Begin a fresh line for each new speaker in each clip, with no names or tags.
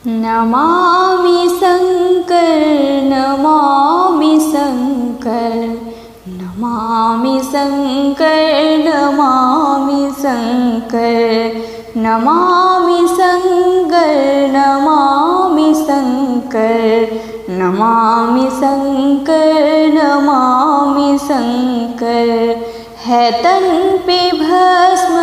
नमामि शंकर नमामि शंकर नमामि शंकर नमामि शंकर नमामि शंकर नमामि शंकर नमामि शंकर नमामि शंकर। है तन पे भस्म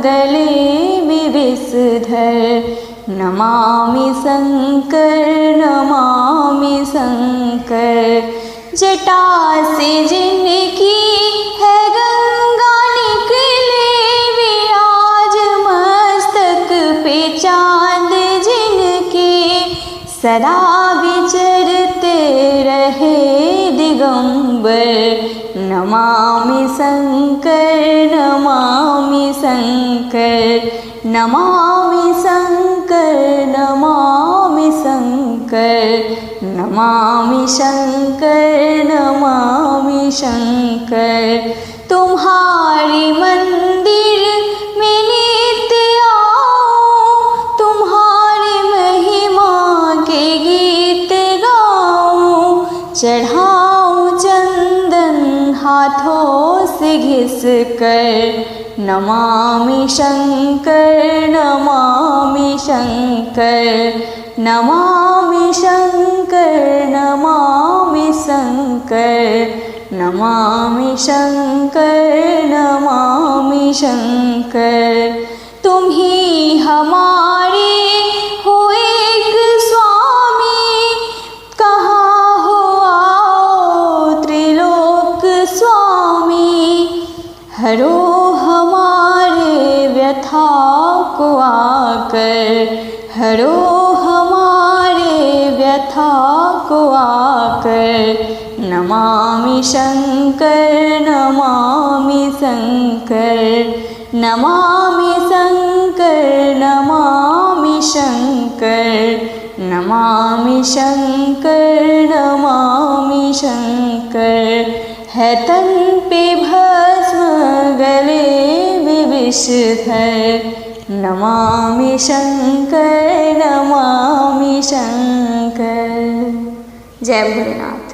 गले में विषधर नमामि शंकर नमामि शंकर। जटा से जिनकी है गंगा निकले वे आज मस्तक पे चांद जिनके सदा विचरते रहे दिगंबर नमामि शंकर नमामि शंकर नमामि शंकर नमामि शंकर नमामि शंकर नमामि शंकर। तुम्हारी मंदिर में नित्य आऊं तुम्हारी महिमा के गीत गाऊं चढ़ाऊं चंदन हाथों से घिस कर नमामि शंकर नमामि शंकर नमामि शंकर नमामि शंकर नमामि शंकर नमामि शंकर। तुम ही हमारे हो एक स्वामी कहाँ हो आओ त्रिलोक स्वामी हरो हमारे व्यथा को आकर हरो हमारे व्यथा को आकर नमामि शंकर नमामि शंकर नमामि शंकर नमामि शंकर नमामि शंकर नमामि शंकर। है तन पे भस्म गले में विषधर नमामि शंकर नमामि शंकर। जय भोलेनाथ।